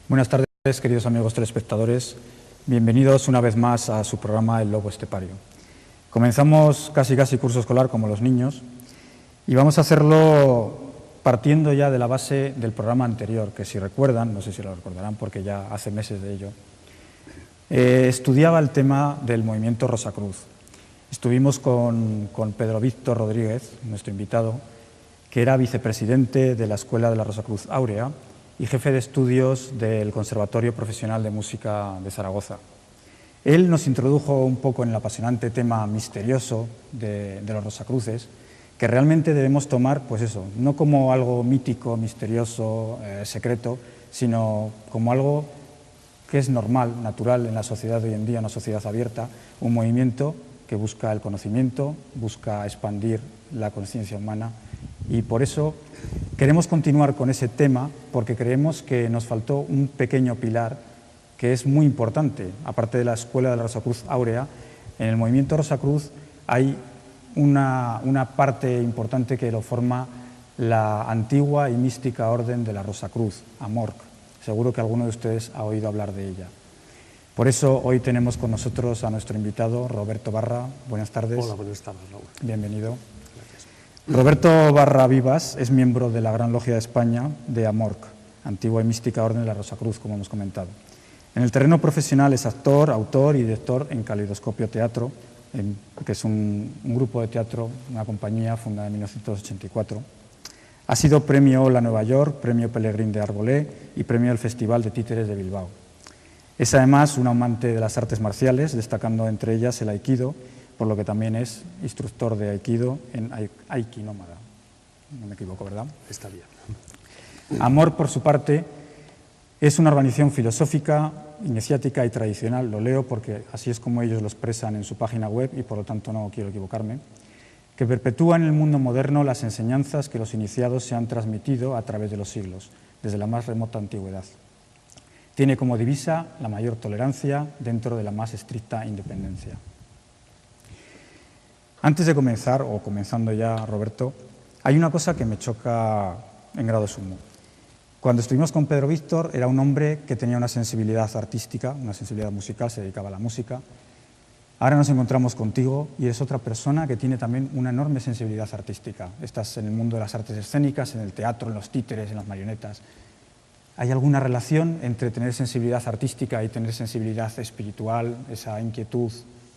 Buenas tardes, queridos amigos telespectadores. Bienvenidos una vez más a su programa El Lobo Estepario. Comenzamos casi curso escolar como los niños y vamos a hacerlo partiendo ya de la base del programa anterior, que si recuerdan, no sé si lo recordarán porque ya hace meses de ello, estudiaba el tema del movimiento Rosacruz. Estuvimos con Pedro Víctor Rodríguez, nuestro invitado, que era vicepresidente de la Escuela de la Rosacruz Áurea y jefe de estudios del Conservatorio Profesional de Música de Zaragoza. Él nos introdujo un poco en el apasionante tema misterioso de los Rosacruces, que realmente debemos tomar, pues eso, no como algo mítico, misterioso, secreto, sino como algo que es normal, natural en la sociedad de hoy en día, una sociedad abierta, un movimiento que busca el conocimiento, busca expandir la conciencia humana, y por eso queremos continuar con ese tema porque creemos que nos faltó un pequeño pilar que es muy importante. Aparte de la Escuela de la Rosacruz Áurea, en el movimiento Rosacruz hay una parte importante que lo forma la antigua y mística Orden de la Rosacruz, AMORC. Seguro que alguno de ustedes ha oído hablar de ella. Por eso hoy tenemos con nosotros a nuestro invitado, Roberto Barra. Buenas tardes. Hola, buenas tardes, Raúl. Bienvenido. Gracias. Roberto Barra Vivas es miembro de la Gran Logia de España de AMORC, antigua y mística Orden de la Rosacruz, como hemos comentado. En el terreno profesional es actor, autor y director en Caleidoscopio Teatro, que es un grupo de teatro, una compañía fundada en 1984. Ha sido premio La Nueva York, premio Pellegrín de Arbolé y premio del Festival de Títeres de Bilbao. Es además un amante de las artes marciales, destacando entre ellas el Aikido, por lo que también es instructor de Aikido en Aikinómada. No me equivoco, ¿verdad? Está bien. AMORC, por su parte, es una organización filosófica, iniciática y tradicional. Lo leo porque así es como ellos lo expresan en su página web y por lo tanto no quiero equivocarme, que perpetúa en el mundo moderno las enseñanzas que los iniciados se han transmitido a través de los siglos, desde la más remota antigüedad. Tiene como divisa la mayor tolerancia dentro de la más estricta independencia. Antes de comenzar, o comenzando ya, Roberto, hay una cosa que me choca en grado sumo. Cuando estuvimos con Pedro Víctor, era un hombre que tenía una sensibilidad artística, una sensibilidad musical, se dedicaba a la música. Ahora nos encontramos contigo y eres otra persona que tiene también una enorme sensibilidad artística. Estás en el mundo de las artes escénicas, en el teatro, en los títeres, en las marionetas. ¿Hay alguna relación entre tener sensibilidad artística y tener sensibilidad espiritual, esa inquietud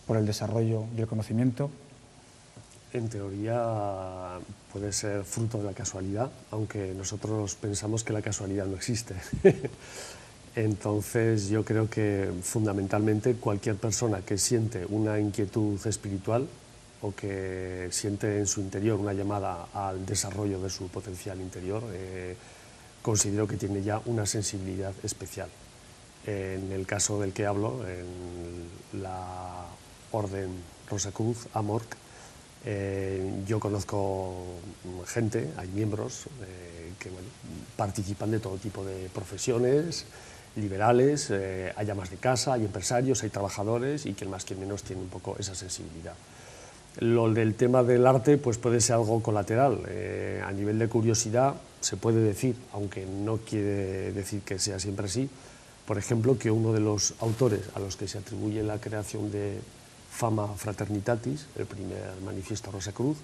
por el desarrollo y el conocimiento? En teoría puede ser fruto de la casualidad, aunque nosotros pensamos que la casualidad no existe. Entonces yo creo que fundamentalmente cualquier persona que siente una inquietud espiritual o que siente en su interior una llamada al desarrollo de su potencial interior, considero que tiene ya una sensibilidad especial. En el caso del que hablo, en la Orden Rosacruz, AMORC, yo conozco gente, hay miembros que participan de todo tipo de profesiones, liberales, hay amas de casa, hay empresarios, hay trabajadores y quien más quien menos tiene un poco esa sensibilidad. Lo del tema del arte pues puede ser algo colateral. A nivel de curiosidad se puede decir, aunque no quiere decir que sea siempre así, por ejemplo, que uno de los autores a los que se atribuye la creación de Fama Fraternitatis, el primer manifiesto Rosacruz,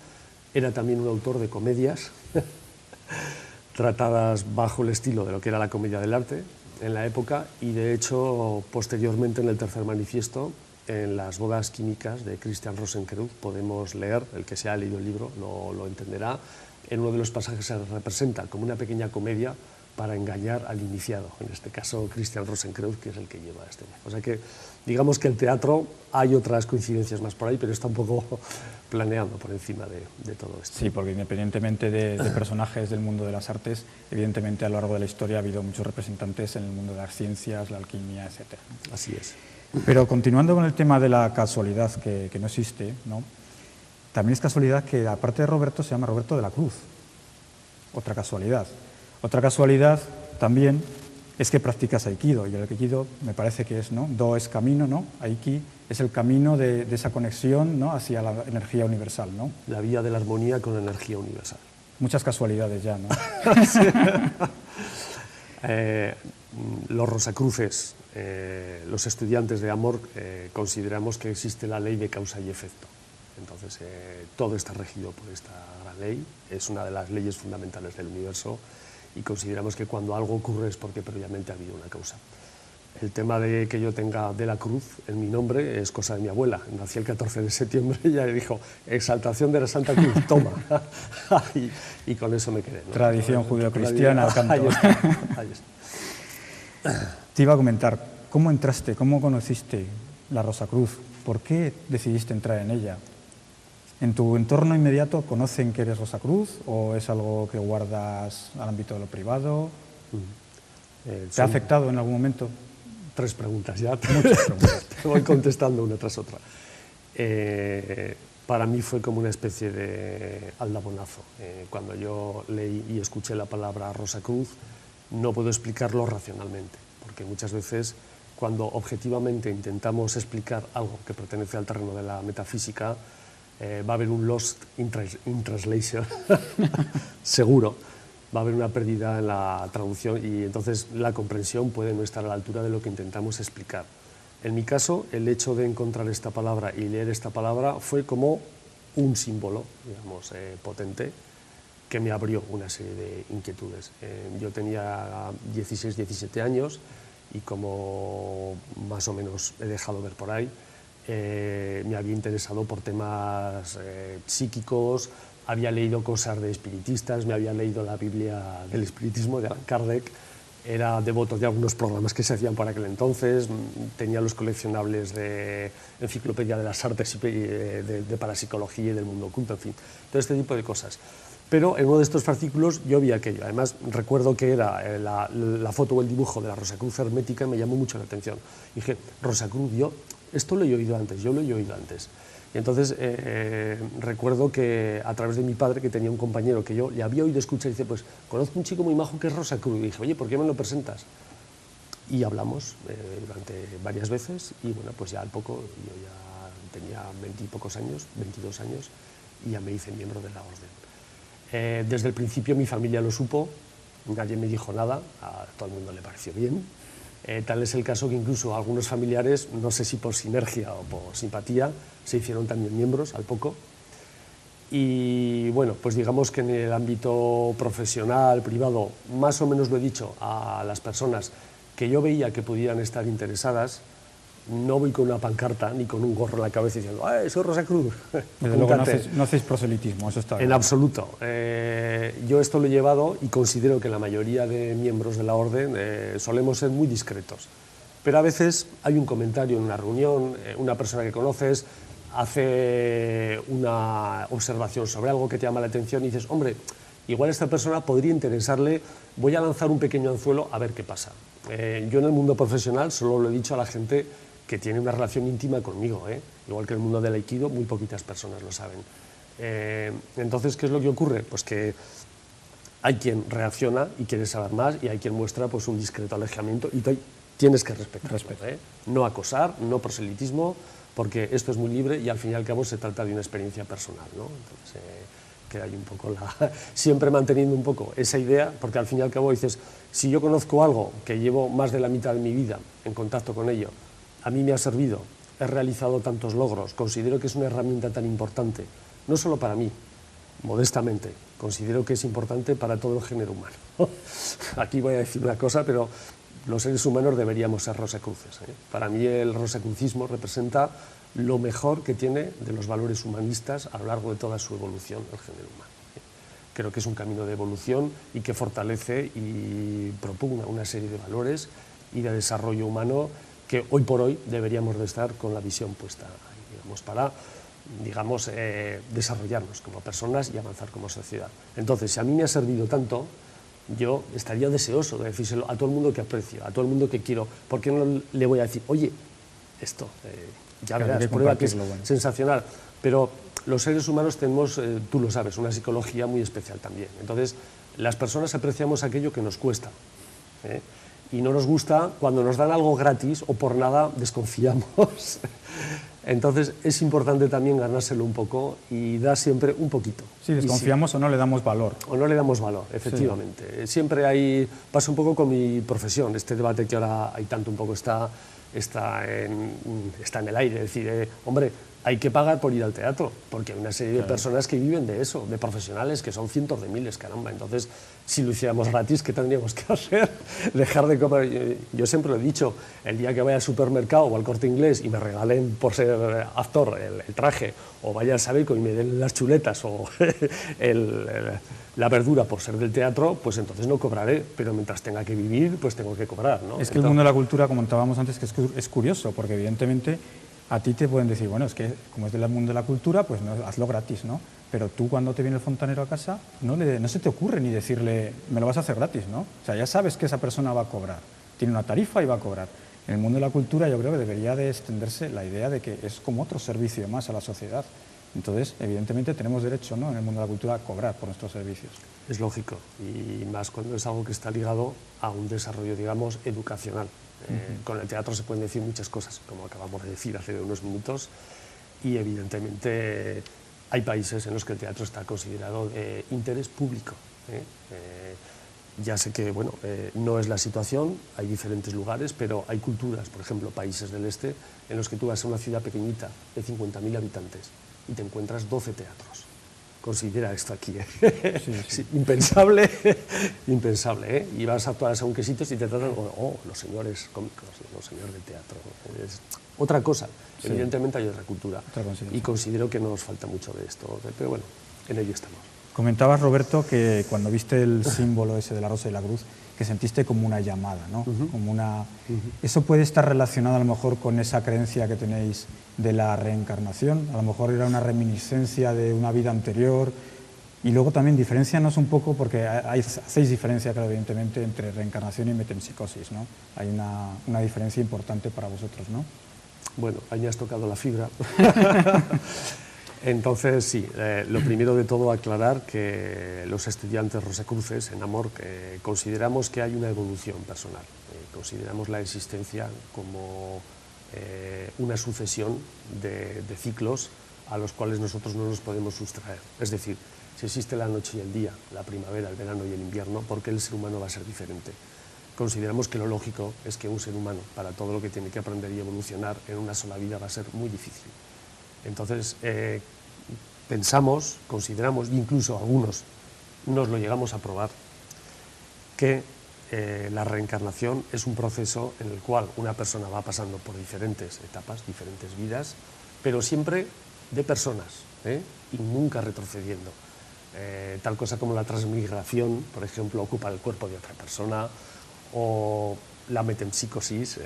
era también un autor de comedias tratadas bajo el estilo de lo que era la comedia del arte en la época, y de hecho posteriormente en el tercer manifiesto, en las bodas químicas de Christian Rosenkreuz, podemos leer, el que se ha leído el libro lo entenderá, en uno de los pasajes se representa como una pequeña comedia para engañar al iniciado, en este caso Christian Rosenkreuz, que es el que lleva este. O sea que, digamos que el teatro, hay otras coincidencias más por ahí, pero está un poco planeando por encima de todo esto. Sí, porque independientemente de personajes del mundo de las artes, evidentemente a lo largo de la historia ha habido muchos representantes en el mundo de las ciencias, la alquimia, etc. Así es. Pero continuando con el tema de la casualidad, que no existe, ¿no? También es casualidad que, aparte de Roberto, se llama Roberto de la Cruz. Otra casualidad. Otra casualidad también es que practicas Aikido, y el Aikido me parece que es, ¿no? Do es camino, ¿no? Aiki es el camino de esa conexión, ¿no? Hacia la energía universal, ¿no? La vía de la armonía con la energía universal. Muchas casualidades ya, ¿no? Sí. Los Rosacruces, los estudiantes de Amor, consideramos que existe la ley de causa y efecto. Entonces, todo está regido por esta gran ley, es una de las leyes fundamentales del universo y consideramos que cuando algo ocurre es porque previamente ha habido una causa. El tema de que yo tenga de la Cruz en mi nombre es cosa de mi abuela. Nací el 14 de septiembre y ella le dijo, exaltación de la Santa Cruz, toma. y con eso me quedé, ¿no? Tradición judeocristiana al canto. Ahí está, ahí está. Te iba a comentar, ¿cómo entraste, cómo conociste la Rosacruz? ¿Por qué decidiste entrar en ella? ¿En tu entorno inmediato conocen que eres Rosacruz o es algo que guardas al ámbito de lo privado? ¿Te ha afectado en algún momento? 3 preguntas ya, Muchas preguntas. te voy contestando una tras otra. Para mí fue como una especie de aldabonazo. Cuando yo leí y escuché la palabra Rosacruz, no puedo explicarlo racionalmente, porque muchas veces cuando objetivamente intentamos explicar algo que pertenece al terreno de la metafísica, va a haber un lost in translation, seguro. Va a haber una pérdida en la traducción y entonces la comprensión puede no estar a la altura de lo que intentamos explicar. En mi caso, el hecho de encontrar esta palabra y leer esta palabra fue como un símbolo, digamos, potente, que me abrió una serie de inquietudes. Yo tenía 16, 17 años y como más o menos he dejado ver por ahí, me había interesado por temas psíquicos, había leído cosas de espiritistas, me había leído la Biblia del espiritismo de Allan Kardec, era devoto de algunos programas que se hacían por aquel entonces, tenía los coleccionables de Enciclopedia de las Artes y de Parapsicología y del Mundo Oculto, en fin, todo este tipo de cosas. Pero en uno de estos fascículos yo vi aquello, además recuerdo que era la foto o el dibujo de la Rosacruz hermética y me llamó mucho la atención. Dije, Rosacruz, esto lo he oído antes, yo lo he oído antes. Y entonces recuerdo que a través de mi padre, que tenía un compañero que yo le había oído escuchar, y dice, pues conozco un chico muy majo que es Rosacruz. Y dije, oye, ¿por qué me lo presentas? Y hablamos durante varias veces y bueno, pues ya al poco, yo ya tenía 20 y pocos años, 22 años, y ya me hice miembro de la orden. Desde el principio mi familia lo supo, nadie me dijo nada, a todo el mundo le pareció bien. Tal es el caso que incluso algunos familiares, no sé si por sinergia o por simpatía, se hicieron también miembros al poco. Y bueno, pues digamos que en el ámbito profesional, privado, más o menos lo he dicho a las personas que yo veía que pudieran estar interesadas. No voy con una pancarta ni con un gorro en la cabeza diciendo ¡ay, soy Rosacruz! Desde luego no hacéis proselitismo, eso está bien. En absoluto. Yo esto lo he llevado y considero que la mayoría de miembros de la orden solemos ser muy discretos. Pero a veces hay un comentario en una reunión, una persona que conoces hace una observación sobre algo que te llama la atención y dices, hombre, igual a esta persona podría interesarle, voy a lanzar un pequeño anzuelo a ver qué pasa. Yo en el mundo profesional solo lo he dicho a la gente que tiene una relación íntima conmigo, igual que en el mundo del aikido, muy poquitas personas lo saben. Entonces, ¿qué es lo que ocurre? Pues que hay quien reacciona y quiere saber más y hay quien muestra pues, un discreto alejamiento y tienes que respetarlo, no acosar, no proselitismo, porque esto es muy libre y al fin y al cabo se trata de una experiencia personal, ¿no? Entonces, queda ahí un poco siempre manteniendo un poco esa idea, porque al fin y al cabo dices, si yo conozco algo que llevo más de la mitad de mi vida en contacto con ello, a mí me ha servido, he realizado tantos logros, considero que es una herramienta tan importante, no solo para mí, modestamente, considero que es importante para todo el género humano. Aquí voy a decir una cosa, pero los seres humanos deberíamos ser rosacruces. Para mí el rosacrucismo representa lo mejor que tiene de los valores humanistas a lo largo de toda su evolución el género humano. Creo que es un camino de evolución y que fortalece y propugna una serie de valores y de desarrollo humano que hoy por hoy deberíamos de estar con la visión puesta, digamos, para desarrollarnos como personas y avanzar como sociedad. Entonces, si a mí me ha servido tanto, yo estaría deseoso de decírselo a todo el mundo que aprecio, a todo el mundo que quiero. ¿Por qué no le voy a decir, oye, esto, ya verás, prueba que es sensacional? Pero los seres humanos tenemos, tú lo sabes, una psicología muy especial también. Entonces, las personas apreciamos aquello que nos cuesta. Y no nos gusta cuando nos dan algo gratis o por nada desconfiamos. Entonces es importante también ganárselo un poco y dar siempre un poquito. Sí, desconfiamos o no le damos valor. O no le damos valor, efectivamente. Sí. Siempre hay, pasa un poco con mi profesión, este debate que ahora hay tanto un poco está en el aire, es decir, hombre, hay que pagar por ir al teatro, porque hay una serie de personas que viven de eso, de profesionales que son cientos de miles, caramba. Entonces, si lo hiciéramos gratis, ¿qué tendríamos que hacer? Dejar de comer. Yo siempre lo he dicho, el día que vaya al supermercado o al Corte Inglés y me regalen por ser actor el traje, o vaya al Sabeco y me den las chuletas o la verdura por ser del teatro, pues entonces no cobraré, pero mientras tenga que vivir, pues tengo que cobrar, ¿no? Es que el mundo de la cultura, como comentábamos antes, que es curioso, porque evidentemente a ti te pueden decir, bueno, es que como es del mundo de la cultura, pues no, hazlo gratis, ¿no? Pero tú cuando te viene el fontanero a casa, no se te ocurre ni decirle, me lo vas a hacer gratis, ¿no? O sea, ya sabes que esa persona va a cobrar, tiene una tarifa y va a cobrar. En el mundo de la cultura yo creo que debería de extenderse la idea de que es como otro servicio más a la sociedad. Entonces, evidentemente tenemos derecho, ¿no?, en el mundo de la cultura a cobrar por nuestros servicios. Es lógico, y más cuando es algo que está ligado a un desarrollo, digamos, educacional. Con el teatro se pueden decir muchas cosas, como acabamos de decir hace unos minutos, y evidentemente hay países en los que el teatro está considerado de interés público. Ya sé que bueno, no es la situación, hay diferentes lugares, pero hay culturas, por ejemplo, países del este, en los que tú vas a una ciudad pequeñita de 50.000 habitantes y te encuentras 12 teatros. Considera esto aquí, ¿eh? Sí, sí. Sí, impensable, impensable, ¿eh? Y vas a todas según qué sitios y te tratan como, oh, los señores cómicos, los señores del teatro. Es otra cosa, sí. Evidentemente hay otra cultura y considero que nos falta mucho de esto, pero bueno, en ello estamos. Comentabas, Roberto, que cuando viste el símbolo ese de la rosa y la cruz, que sentiste como una llamada, ¿no? Como una... ¿Eso puede estar relacionado a lo mejor con esa creencia que tenéis de la reencarnación? A lo mejor era una reminiscencia de una vida anterior. Y luego también diferencianos un poco, porque hacéis diferencia, claro, evidentemente, entre reencarnación y metempsicosis, ¿no? Hay una diferencia importante para vosotros, ¿no? Bueno, ahí me has tocado la fibra. Entonces, sí, lo primero de todo aclarar que los estudiantes Rosacruces en Amor consideramos que hay una evolución personal, consideramos la existencia como una sucesión de ciclos a los cuales nosotros no nos podemos sustraer. Es decir, si existe la noche y el día, la primavera, el verano y el invierno, ¿por qué el ser humano va a ser diferente? Consideramos que lo lógico es que un ser humano, para todo lo que tiene que aprender y evolucionar en una sola vida, va a ser muy difícil. Entonces, pensamos, consideramos, incluso algunos nos lo llegamos a probar, que la reencarnación es un proceso en el cual una persona va pasando por diferentes etapas, diferentes vidas, pero siempre de personas, y nunca retrocediendo. Tal cosa como la transmigración, por ejemplo, ocupa el cuerpo de otra persona, o la metempsicosis,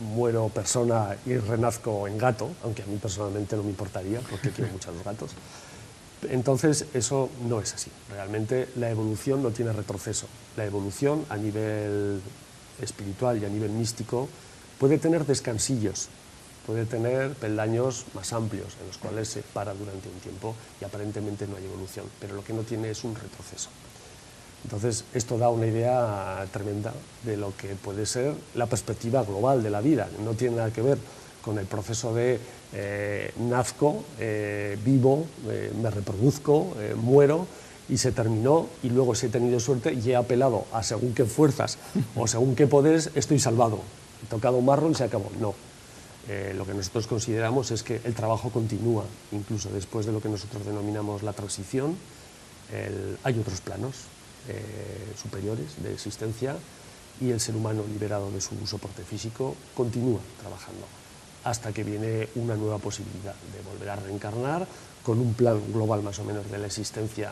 muero persona y renazco en gato, aunque a mí personalmente no me importaría porque quiero mucho a los gatos. Entonces eso no es así, realmente la evolución no tiene retroceso. La evolución a nivel espiritual y a nivel místico puede tener descansillos, puede tener peldaños más amplios en los cuales se para durante un tiempo y aparentemente no hay evolución, pero lo que no tiene es un retroceso. Entonces, esto da una idea tremenda de lo que puede ser la perspectiva global de la vida. No tiene nada que ver con el proceso de nazco, vivo, me reproduzco, muero y se terminó, y luego si he tenido suerte y he apelado a según qué fuerzas o según qué poderes estoy salvado. He tocado un marro y se acabó. No. Lo que nosotros consideramos es que el trabajo continúa, incluso después de lo que nosotros denominamos la transición. Hay otros planos superiores de existencia y el ser humano, liberado de su soporte físico, continúa trabajando hasta que viene una nueva posibilidad de volver a reencarnar con un plan global más o menos de la existencia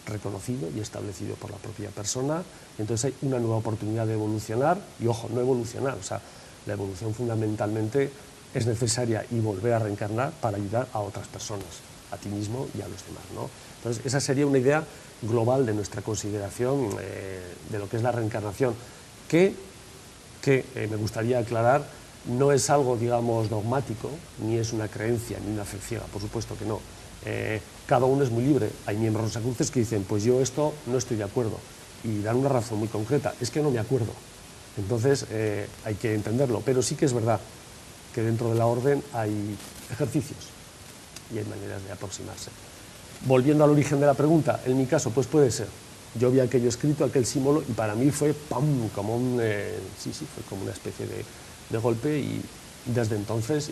reconocido y establecido por la propia persona. Entonces hay una nueva oportunidad de evolucionar y, ojo, no evolucionar, o sea, la evolución fundamentalmente es necesaria y volver a reencarnar para ayudar a otras personas, a ti mismo y a los demás, ¿no? Entonces esa sería una idea global de nuestra consideración de lo que es la reencarnación, que me gustaría aclarar, no es algo, digamos, dogmático, ni es una creencia, ni una fe ciega, por supuesto que no. Cada uno es muy libre. Hay miembros rosacruces que dicen, pues yo esto no estoy de acuerdo, y dan una razón muy concreta, es que no me acuerdo. Entonces hay que entenderlo, pero sí que es verdad que dentro de la orden hay ejercicios y hay maneras de aproximarse. Volviendo al origen de la pregunta, en mi caso, pues puede ser. Yo vi aquello escrito, aquel símbolo, y para mí fue ¡pam! Como fue como una especie de golpe, y desde entonces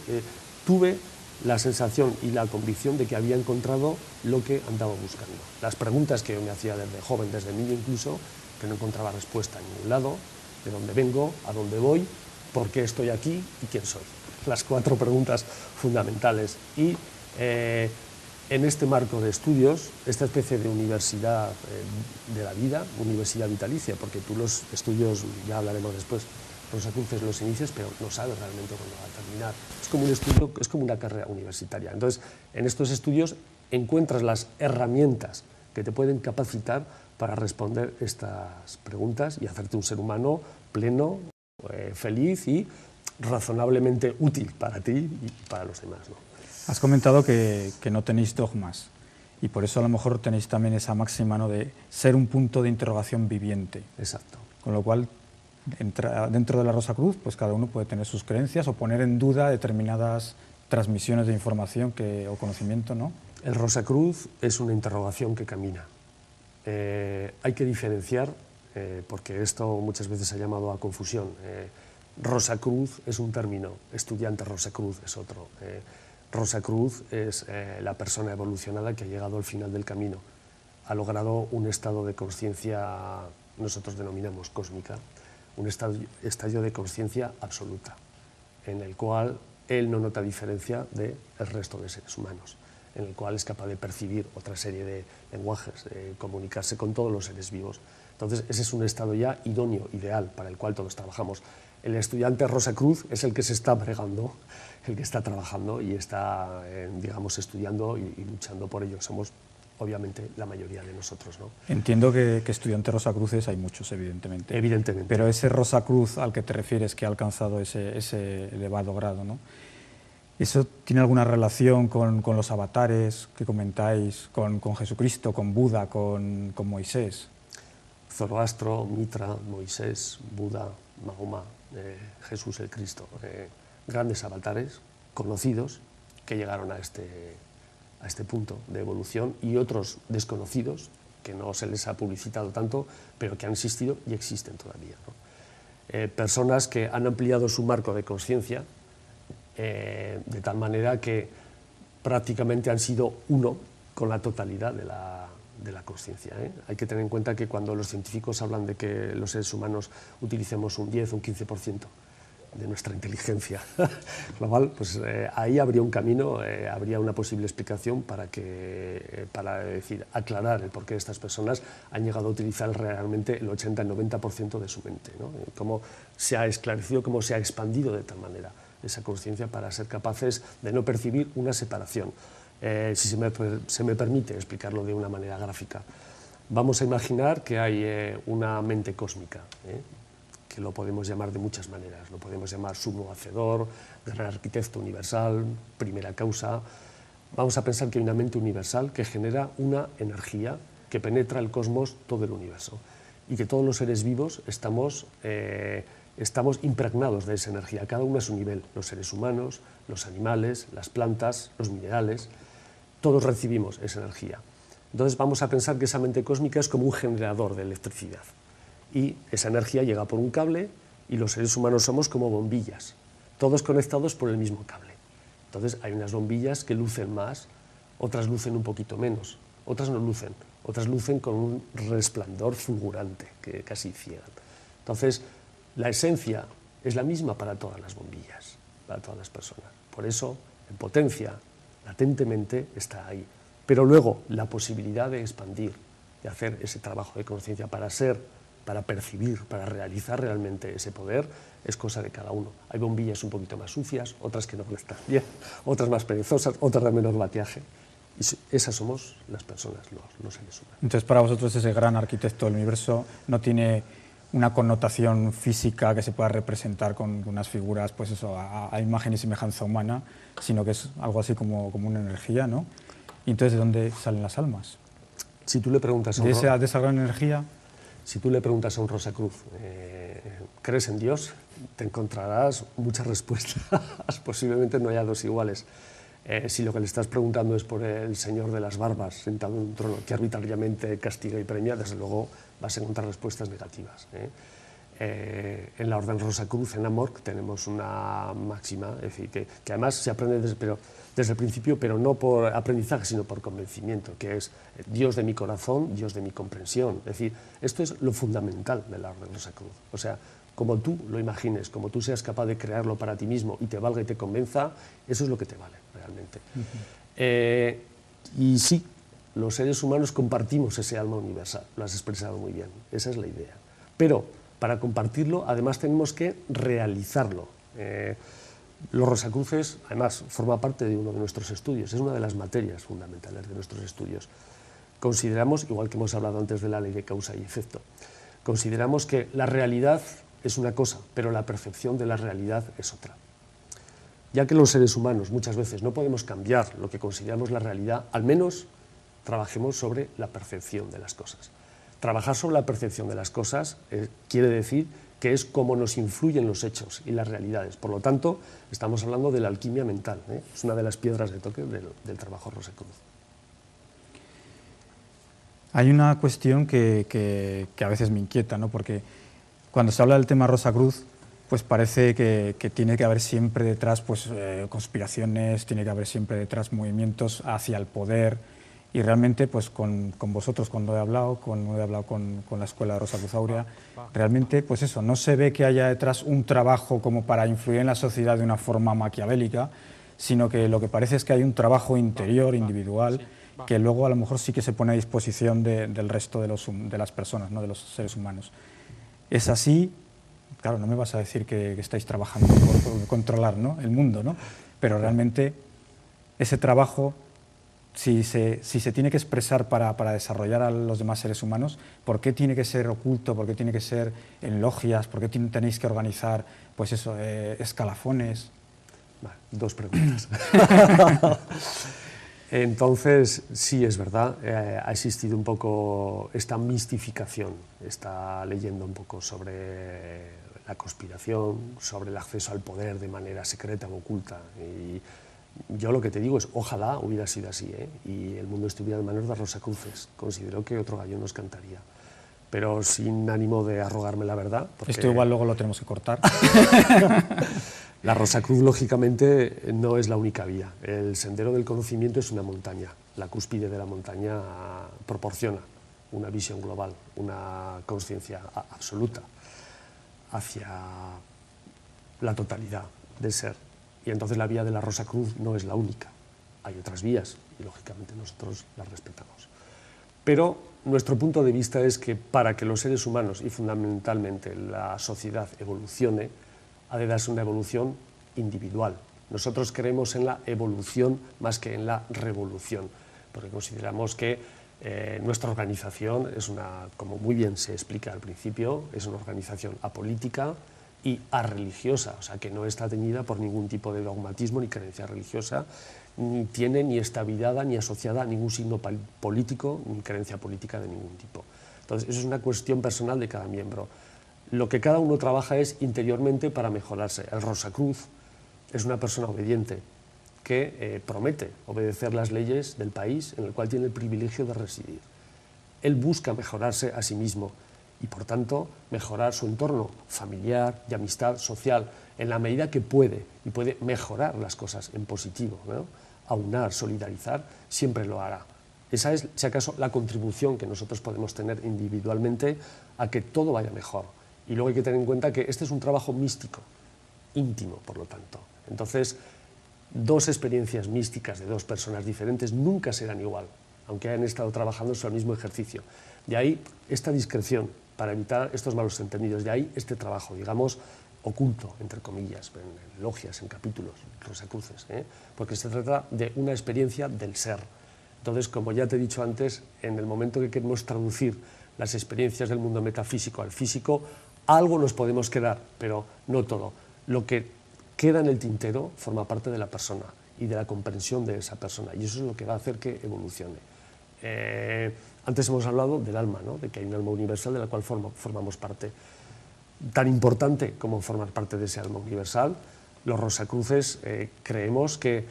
tuve la sensación y la convicción de que había encontrado lo que andaba buscando. Las preguntas que yo me hacía desde joven, desde niño incluso, que no encontraba respuesta en ningún lado: de dónde vengo, a dónde voy, por qué estoy aquí y quién soy. Las 4 preguntas fundamentales. Y en este marco de estudios, esta especie de universidad de la vida, universidad vitalicia, porque tú los estudios, ya hablaremos después, Rosacruces los inicias, pero no sabes realmente cuándo va a terminar. Es como un estudio, es como una carrera universitaria. Entonces, en estos estudios encuentras las herramientas que te pueden capacitar para responder estas preguntas y hacerte un ser humano pleno, feliz y razonablemente útil para ti y para los demás, ¿no? Has comentado que no tenéis dogmas, y por eso a lo mejor tenéis también esa máxima, ¿no?, de ser un punto de interrogación viviente. Exacto. Con lo cual, dentro de la Rosacruz, pues cada uno puede tener sus creencias o poner en duda determinadas transmisiones de información o conocimiento, ¿no? El Rosacruz es una interrogación que camina. Hay que diferenciar, porque esto muchas veces se ha llamado a confusión. Rosacruz es un término, estudiante Rosacruz es otro. Rosacruz es la persona evolucionada que ha llegado al final del camino, ha logrado un estado de conciencia, nosotros denominamos cósmica, un estadio de conciencia absoluta, en el cual él no nota diferencia del resto de seres humanos, en el cual es capaz de percibir otra serie de lenguajes, de comunicarse con todos los seres vivos. Entonces, ese es un estado ya idóneo, ideal, para el cual todos trabajamos. El estudiante Rosacruz es el que se está bregando, el que está trabajando y está, digamos, estudiando y luchando por ello. Somos, obviamente, la mayoría de nosotros, ¿no? Entiendo que estudiantes Rosacruces hay muchos, evidentemente. Evidentemente. Pero ese Rosacruz al que te refieres, que ha alcanzado ese elevado grado, ¿no?, ¿eso tiene alguna relación con los avatares que comentáis, con Jesucristo, con Buda, con Moisés? Zoroastro, Mitra, Moisés, Buda, Mahoma, Jesús el Cristo, grandes avatares conocidos que llegaron a este punto de evolución, y otros desconocidos que no se les ha publicitado tanto, pero que han existido y existen todavía, ¿no? Personas que han ampliado su marco de conciencia de tal manera que prácticamente han sido uno con la totalidad de la conciencia, ¿eh? Hay que tener en cuenta que cuando los científicos hablan de que los seres humanos utilicemos un 10 o un 15% de nuestra inteligencia global, pues ahí habría un camino, habría una posible explicación para decir, aclarar el porqué estas personas han llegado a utilizar realmente el 80 el 90% de su mente, ¿no? Cómo se ha esclarecido, cómo se ha expandido de tal manera esa conciencia para ser capaces de no percibir una separación. Si se me permite explicarlo de una manera gráfica, vamos a imaginar que hay una mente cósmica, que lo podemos llamar de muchas maneras. Lo podemos llamar sumo hacedor, gran arquitecto universal, primera causa. Vamos a pensar que hay una mente universal que genera una energía que penetra el cosmos, todo el universo, y que todos los seres vivos estamos impregnados de esa energía, cada uno a su nivel, los seres humanos, los animales, las plantas, los minerales, todos recibimos esa energía. Entonces vamos a pensar que esa mente cósmica es como un generador de electricidad, y esa energía llega por un cable, y los seres humanos somos como bombillas, todos conectados por el mismo cable. Entonces hay unas bombillas que lucen más, otras lucen un poquito menos, otras no lucen, otras lucen con un resplandor fulgurante que casi ciegan. Entonces, la esencia es la misma para todas las bombillas, para todas las personas. Por eso, en potencia, latentemente está ahí. Pero luego, la posibilidad de expandir, de hacer ese trabajo de conciencia para percibir, para realizar realmente ese poder, es cosa de cada uno. Hay bombillas un poquito más sucias, otras que no están bien, otras más perezosas, otras de menor bateaje. Y esas somos las personas, los seres humanos. Entonces, para vosotros, ese gran arquitecto del universo no tiene una connotación física que se pueda representar con unas figuras, pues eso, a imagen y semejanza humana, sino que es algo así como una energía, ¿no? Y entonces, ¿de dónde salen las almas? Si tú le preguntas a de esa gran energía. Si tú le preguntas a un Rosacruz, ¿crees en Dios?, te encontrarás muchas respuestas, posiblemente no haya dos iguales. Si lo que le estás preguntando es por el señor de las barbas sentado en un trono que arbitrariamente castiga y premia, desde luego vas a encontrar respuestas negativas. En la Orden Rosacruz, en Amorc, tenemos una máxima, es decir, que además se aprende desde el principio, pero no por aprendizaje, sino por convencimiento, que es Dios de mi corazón, Dios de mi comprensión. Es decir, esto es lo fundamental de la Orden Rosacruz. O sea, como tú lo imagines, como tú seas capaz de crearlo para ti mismo y te valga y te convenza, eso es lo que te vale realmente. Y sí, los seres humanos compartimos ese alma universal, lo has expresado muy bien, esa es la idea. Pero para compartirlo, además tenemos que realizarlo. Los Rosacruces, además, forma parte de uno de nuestros estudios, es una de las materias fundamentales de nuestros estudios. Consideramos, igual que hemos hablado antes de la ley de causa y efecto, consideramos que la realidad es una cosa, pero la percepción de la realidad es otra. Ya que los seres humanos muchas veces no podemos cambiar lo que consideramos la realidad, al menos trabajemos sobre la percepción de las cosas. Trabajar sobre la percepción de las cosas quiere decir que es cómo nos influyen los hechos y las realidades. Por lo tanto, estamos hablando de la alquimia mental. Es una de las piedras de toque del trabajo Rosacruz. Hay una cuestión que a veces me inquieta, ¿no? Porque cuando se habla del tema Rosacruz, pues parece que tiene que haber siempre detrás conspiraciones, tiene que haber siempre detrás movimientos hacia el poder. Y realmente, pues con vosotros cuando he hablado con la Escuela de Rosacruz Aurea, realmente, pues eso, no se ve que haya detrás un trabajo como para influir en la sociedad de una forma maquiavélica, sino que lo que parece es que hay un trabajo interior, individual, que luego a lo mejor sí que se pone a disposición del resto de las personas, ¿no? De los seres humanos. Es así, claro, no me vas a decir que estáis trabajando por controlar, ¿no? El mundo, ¿no? Pero realmente ese trabajo, si se tiene que expresar para desarrollar a los demás seres humanos, ¿por qué tiene que ser oculto? ¿Por qué tiene que ser en logias? ¿Por qué tenéis que organizar, pues eso, escalafones? Vale, dos preguntas. Entonces, sí, es verdad, ha existido un poco esta mistificación, esta leyenda un poco sobre la conspiración, sobre el acceso al poder de manera secreta o oculta. Y yo lo que te digo es, ojalá hubiera sido así, y el mundo estuviera en manos de Rosacruces. Considero que otro gallo nos cantaría, pero sin ánimo de arrogarme la verdad. Porque esto igual luego lo tenemos que cortar. La Rosacruz, lógicamente, no es la única vía. El sendero del conocimiento es una montaña. La cúspide de la montaña proporciona una visión global, una conciencia absoluta hacia la totalidad del ser. Y entonces la vía de la Rosacruz no es la única. Hay otras vías y, lógicamente, nosotros las respetamos. Pero nuestro punto de vista es que para que los seres humanos y, fundamentalmente, la sociedad evolucione, ha de darse una evolución individual. Nosotros creemos en la evolución más que en la revolución, porque consideramos que nuestra organización es como muy bien se explica al principio, es una organización apolítica y arreligiosa, o sea que no está teñida por ningún tipo de dogmatismo ni creencia religiosa, ni tiene ni estabilidad ni asociada a ningún signo político ni creencia política de ningún tipo. Entonces, eso es una cuestión personal de cada miembro. Lo que cada uno trabaja es interiormente para mejorarse. El Rosacruz es una persona obediente que promete obedecer las leyes del país en el cual tiene el privilegio de residir. Él busca mejorarse a sí mismo y, por tanto, mejorar su entorno familiar, de amistad, social, en la medida que puede, y puede mejorar las cosas en positivo, ¿no? Aunar, solidarizar, siempre lo hará. Esa es, si acaso, la contribución que nosotros podemos tener individualmente a que todo vaya mejor. Y luego hay que tener en cuenta que este es un trabajo místico, íntimo, por lo tanto. Entonces, dos experiencias místicas de dos personas diferentes nunca serán igual, aunque hayan estado trabajando sobre el mismo ejercicio. De ahí esta discreción, para evitar estos malos entendidos. De ahí este trabajo, digamos, oculto, entre comillas, en logias, en capítulos, Rosacruces, porque se trata de una experiencia del ser. Entonces, como ya te he dicho antes, en el momento que queremos traducir las experiencias del mundo metafísico al físico, algo nos podemos quedar, pero no todo. Lo que queda en el tintero forma parte de la persona y de la comprensión de esa persona, y eso es lo que va a hacer que evolucione. Antes hemos hablado del alma, ¿no? De que hay un alma universal de la cual formamos parte. tan importante como formar parte de ese alma universal, los Rosacruces creemos que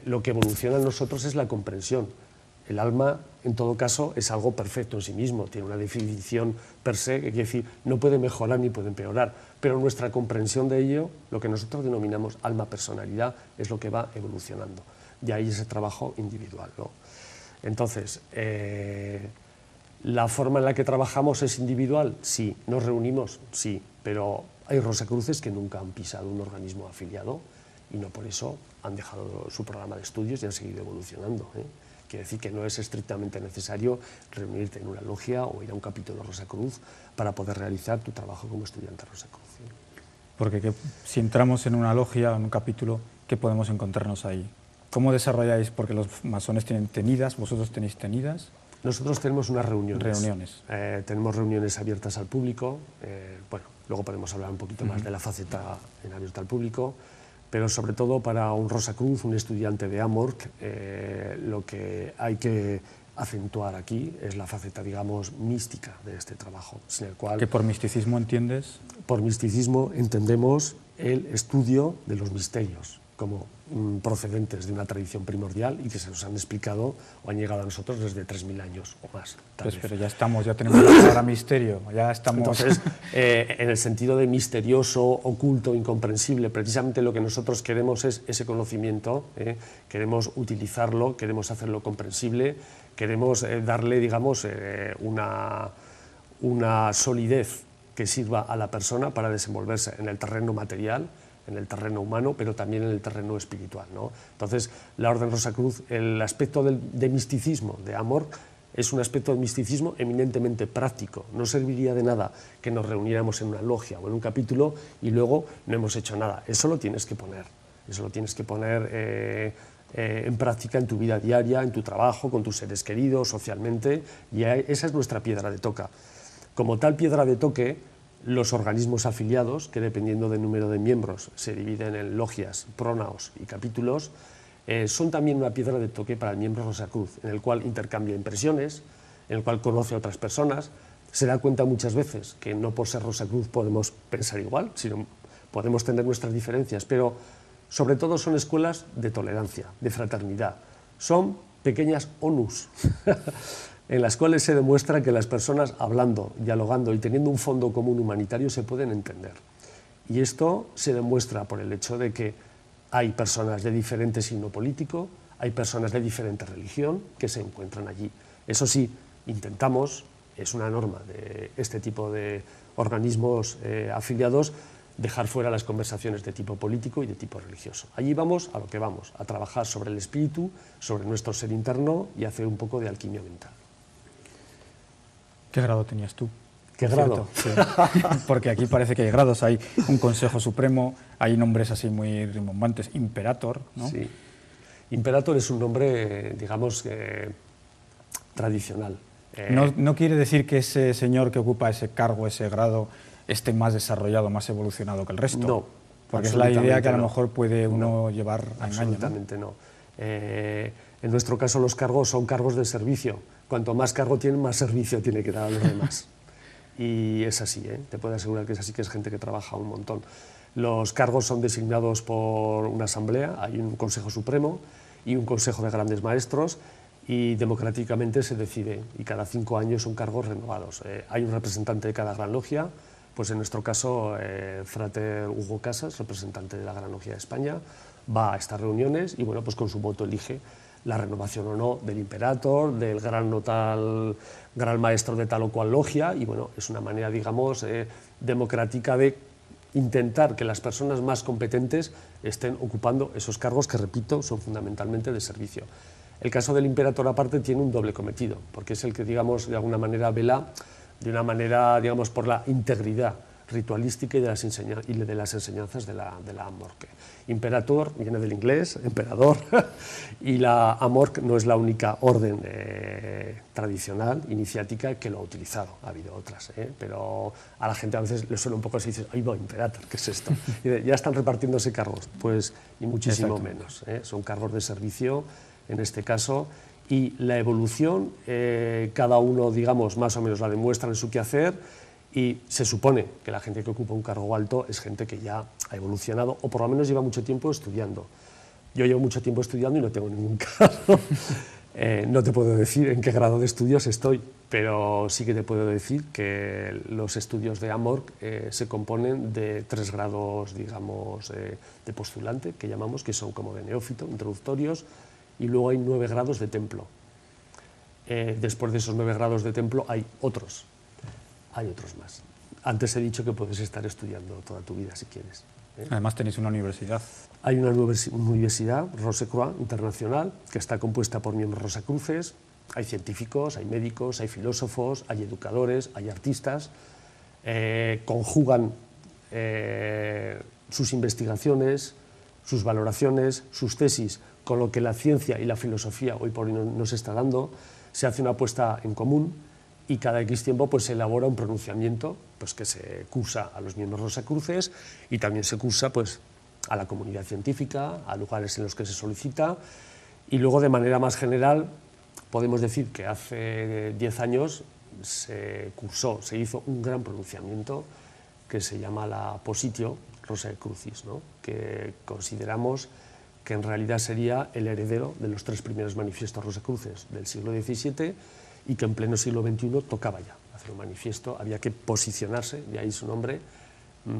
lo que evoluciona en nosotros es la comprensión. El alma, en todo caso, es algo perfecto en sí mismo, tiene una definición per se, que quiere decir, no puede mejorar ni puede empeorar, pero nuestra comprensión de ello, lo que nosotros denominamos alma-personalidad, es lo que va evolucionando. Y ahí ese trabajo individual, ¿no? Entonces, ¿la forma en la que trabajamos es individual? Sí. ¿Nos reunimos? Sí. Pero hay Rosacruces que nunca han pisado un organismo afiliado y no por eso han dejado su programa de estudios y han seguido evolucionando, ¿eh? Quiere decir que no es estrictamente necesario reunirte en una logia o ir a un capítulo Rosacruz para poder realizar tu trabajo como estudiante Rosacruz, ¿eh? Porque si entramos en una logia o en un capítulo, ¿qué podemos encontrarnos ahí? ¿Cómo desarrolláis? Porque los masones tienen tenidas, ¿vosotros tenéis tenidas? Nosotros tenemos unas reuniones. Tenemos reuniones abiertas al público. Bueno, luego podemos hablar un poquito más de la faceta en abierta al público, pero sobre todo para un Rosacruz, un estudiante de AMORC, lo que hay que acentuar aquí es la faceta, digamos, mística de este trabajo, sin el cual... ¿Qué por misticismo entiendes? Por misticismo entendemos el estudio de los misterios como procedentes de una tradición primordial y que se nos han explicado o han llegado a nosotros desde 3000 años o más. Pues, pero ya tenemos la palabra misterio, ya estamos... Entonces, en el sentido de misterioso, oculto, incomprensible, precisamente lo que nosotros queremos es ese conocimiento, queremos utilizarlo, queremos hacerlo comprensible, queremos darle, digamos, una solidez que sirva a la persona para desenvolverse en el terreno material, en el terreno humano, pero también en el terreno espiritual, ¿no? Entonces, la Orden Rosacruz, el aspecto de misticismo de AMORC es un aspecto de misticismo eminentemente práctico. No serviría de nada que nos reuniéramos en una logia o en un capítulo y luego no hemos hecho nada. Eso lo tienes que poner. Eso lo tienes que poner en práctica en tu vida diaria, en tu trabajo, con tus seres queridos, socialmente, y esa es nuestra piedra de toque. Como tal piedra de toque, los organismos afiliados, que dependiendo del número de miembros se dividen en logias, pronaos y capítulos, son también una piedra de toque para el miembro Rosacruz, en el cual intercambia impresiones, en el cual conoce a otras personas, se da cuenta muchas veces que no por ser Rosacruz podemos pensar igual, sino podemos tener nuestras diferencias, pero sobre todo son escuelas de tolerancia, de fraternidad, son pequeñas ONUs, en las cuales se demuestra que las personas hablando, dialogando y teniendo un fondo común humanitario se pueden entender. Y esto se demuestra por el hecho de que hay personas de diferente signo político, hay personas de diferente religión que se encuentran allí. Eso sí, intentamos, es una norma de este tipo de organismos afiliados, dejar fuera las conversaciones de tipo político y de tipo religioso. Allí vamos a lo que vamos, a trabajar sobre el espíritu, sobre nuestro ser interno y hacer un poco de alquimia mental. ¿Qué grado tenías tú? ¿Qué grado? Sí. Porque aquí parece que hay grados, hay un Consejo Supremo, hay nombres así muy rimbombantes, Imperator, ¿no? Sí. Imperator es un nombre, digamos, tradicional. No quiere decir que ese señor que ocupa ese cargo, ese grado, esté más desarrollado, más evolucionado que el resto. No. Porque es la idea que a lo mejor puede uno llevar a engaño, ¿no? Absolutamente no. En nuestro caso los cargos son cargos de servicio. Cuanto más cargo tienen, más servicio tiene que dar a los demás. Y es así, ¿eh? Te puedo asegurar que es así, que es gente que trabaja un montón. Los cargos son designados por una asamblea, hay un Consejo Supremo y un Consejo de Grandes Maestros, y democráticamente se decide, y cada 5 años son cargos renovados. Hay un representante de cada gran logia, pues en nuestro caso, Frater Hugo Casas, representante de la Gran Logia de España, va a estas reuniones y bueno, pues con su voto elige la renovación o no del Imperator, del gran maestro de tal o cual logia, y bueno, es una manera, digamos, democrática de intentar que las personas más competentes estén ocupando esos cargos que, repito, son fundamentalmente de servicio. El caso del Imperator, aparte, tiene un doble cometido, porque es el que, digamos, de alguna manera vela de una manera, digamos, por la integridad ritualística y de las enseñanzas de la AMORC. Imperator viene del inglés, emperador, y la AMORC no es la única orden tradicional, iniciática, que lo ha utilizado. Ha habido otras, pero a la gente a veces le suena un poco así, dice, ¡ay, va, Imperator! ¿Qué es esto? Y ya están repartiéndose cargos, pues ni muchísimo menos. Son cargos de servicio, en este caso, y la evolución, cada uno, digamos, más o menos la demuestra en su quehacer, Y se supone que la gente que ocupa un cargo alto es gente que ya ha evolucionado o por lo menos lleva mucho tiempo estudiando. Yo llevo mucho tiempo estudiando y no tengo ningún cargo. No te puedo decir en qué grado de estudios estoy, pero sí que te puedo decir que los estudios de AMORC se componen de 3 grados, digamos, de postulante, que llamamos, que son como de neófito, introductorios, y luego hay 9 grados de templo. Después de esos 9 grados de templo hay otros más. Antes he dicho que puedes estar estudiando toda tu vida si quieres. Además tenéis una universidad. Hay una universidad, Rose-Croix Internacional, que está compuesta por miembros rosacruces. Hay científicos, hay médicos, hay filósofos, hay educadores, hay artistas. Conjugan sus investigaciones, sus valoraciones, sus tesis con lo que la ciencia y la filosofía hoy por hoy nos está dando. Se hace una apuesta en común y cada X tiempo pues, se elabora un pronunciamiento pues, que se cursa a los miembros rosacruces y también se cursa pues, a la comunidad científica, a lugares en los que se solicita, y luego de manera más general podemos decir que hace 10 años se hizo un gran pronunciamiento que se llama la Positio Rosae Crucis, ¿no? Que consideramos que en realidad sería el heredero de los 3 primeros manifiestos rosacruces del siglo XVII y que en pleno siglo XXI tocaba ya hacer un manifiesto, había que posicionarse, de ahí su nombre,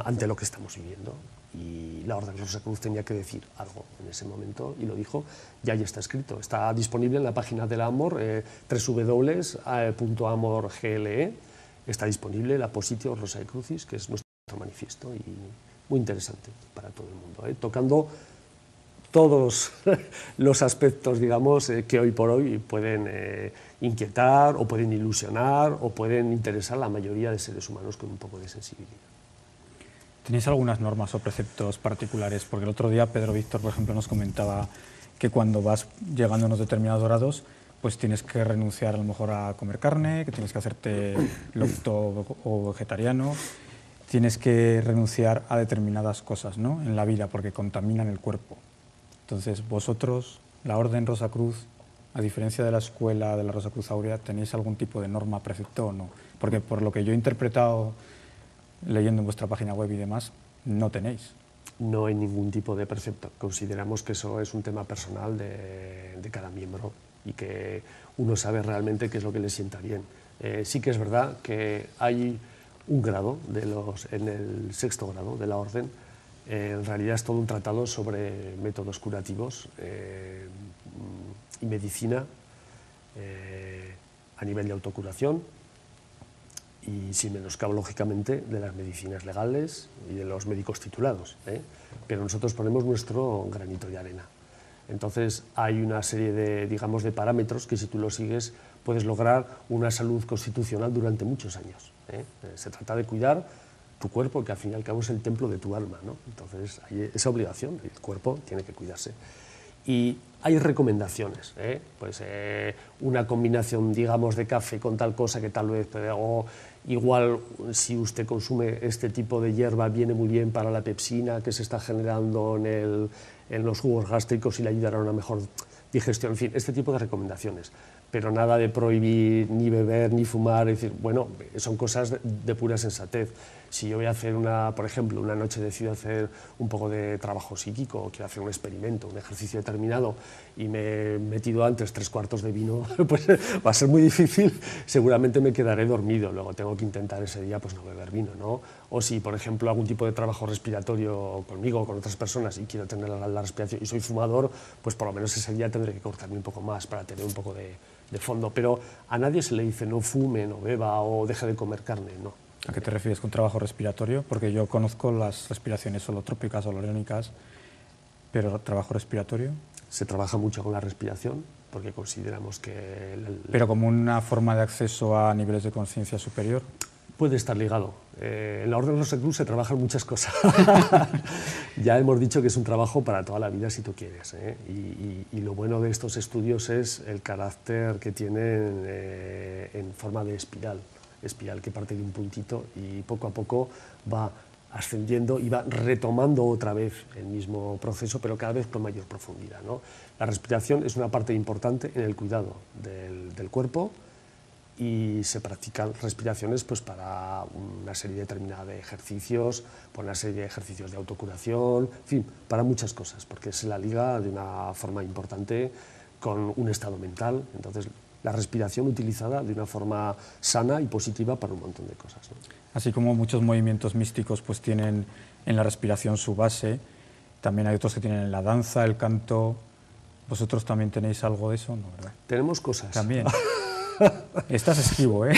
ante lo que estamos viviendo. Y la Orden Rosacruz tenía que decir algo en ese momento y lo dijo, ya está escrito, está disponible en la página de la AMOR, www.amorgle, está disponible la Positio Rosae Crucis, que es nuestro manifiesto y muy interesante para todo el mundo, tocando todos los aspectos, digamos, que hoy por hoy pueden inquietar o pueden ilusionar o pueden interesar a la mayoría de seres humanos con un poco de sensibilidad. ¿Tenéis algunas normas o preceptos particulares? Porque el otro día Pedro Víctor, por ejemplo, nos comentaba que cuando vas llegando a unos determinados grados, pues tienes que renunciar a lo mejor a comer carne, que tienes que hacerte lacto o vegetariano, tienes que renunciar a determinadas cosas, ¿no?, en la vida porque contaminan el cuerpo. Entonces, vosotros, la Orden Rosacruz, a diferencia de la escuela de la Rosacruz Aurea, ¿tenéis algún tipo de norma, precepto o no? Porque por lo que yo he interpretado leyendo en vuestra página web y demás, no tenéis. No hay ningún tipo de precepto. Consideramos que eso es un tema personal de cada miembro y que uno sabe realmente qué es lo que le sienta bien. Sí que es verdad que hay un grado, en el 6º grado de la Orden, en realidad es todo un tratado sobre métodos curativos y medicina a nivel de autocuración, y sin menoscabo, lógicamente, de las medicinas legales y de los médicos titulados, pero nosotros ponemos nuestro granito de arena. Entonces hay una serie de, digamos, de parámetros que si tú los sigues puedes lograr una salud constitucional durante muchos años. Se trata de cuidar tu cuerpo, que al fin y al cabo es el templo de tu alma, ¿no? Entonces hay esa obligación, el cuerpo tiene que cuidarse. Y hay recomendaciones, pues una combinación, digamos, de café con tal cosa que tal vez, o igual si usted consume este tipo de hierba viene muy bien para la pepsina que se está generando en los jugos gástricos y le ayudará a una mejor digestión, en fin, este tipo de recomendaciones. Pero nada de prohibir ni beber ni fumar, es decir, bueno, son cosas de pura sensatez. Si yo voy a hacer, por ejemplo, una noche decido hacer un poco de trabajo psíquico, o quiero hacer un experimento, un ejercicio determinado, y me he metido antes 3 cuartos de vino, pues va a ser muy difícil, seguramente me quedaré dormido, luego tengo que intentar ese día pues no beber vino, ¿no? O si, por ejemplo, algún tipo de trabajo respiratorio conmigo o con otras personas y quiero tener la respiración y soy fumador, pues por lo menos ese día tendré que cortarme un poco más para tener un poco de fondo, pero a nadie se le dice no fume, no beba o deje de comer carne, no. ¿A qué te refieres con trabajo respiratorio? Porque yo conozco las respiraciones holotrópicas o holoriónicas, pero ¿trabajo respiratorio? Se trabaja mucho con la respiración porque consideramos que... ¿Pero como una forma de acceso a niveles de conciencia superior? Puede estar ligado. En la Orden Rosacruz se trabajan muchas cosas. Ya hemos dicho que es un trabajo para toda la vida si tú quieres. Y lo bueno de estos estudios es el carácter que tienen en forma de espiral que parte de un puntito y poco a poco va ascendiendo y va retomando otra vez el mismo proceso, pero cada vez con mayor profundidad, ¿no? La respiración es una parte importante en el cuidado del cuerpo y se practican respiraciones pues, para una serie determinada de ejercicios, para una serie de ejercicios de autocuración, en fin, para muchas cosas, porque se la liga de una forma importante con un estado mental. Entonces, la respiración utilizada de una forma sana y positiva para un montón de cosas, ¿no? Así como muchos movimientos místicos pues tienen en la respiración su base, también hay otros que tienen en la danza, el canto. ¿Vosotros también tenéis algo de eso? No, ¿verdad? Tenemos cosas. También. Estás esquivo, ¿eh?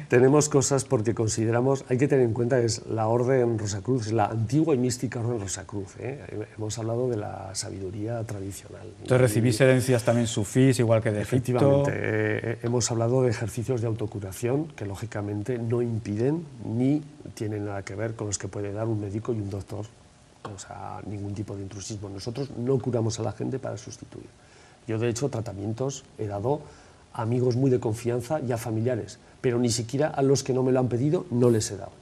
Tenemos cosas porque consideramos, hay que tener en cuenta que es la Orden Rosacruz, es la antigua y mística Orden Rosacruz, ¿eh? Hemos hablado de la sabiduría tradicional. Entonces recibís herencias también sufís, igual que de Egipto. Efectivamente, hemos hablado de ejercicios de autocuración que lógicamente no impiden ni tienen nada que ver con los que puede dar un médico y un doctor, o sea, ningún tipo de intrusismo. Nosotros no curamos a la gente para sustituir. Yo, de hecho, tratamientos he dado a amigos muy de confianza y a familiares, pero ni siquiera a los que no me lo han pedido no les he dado,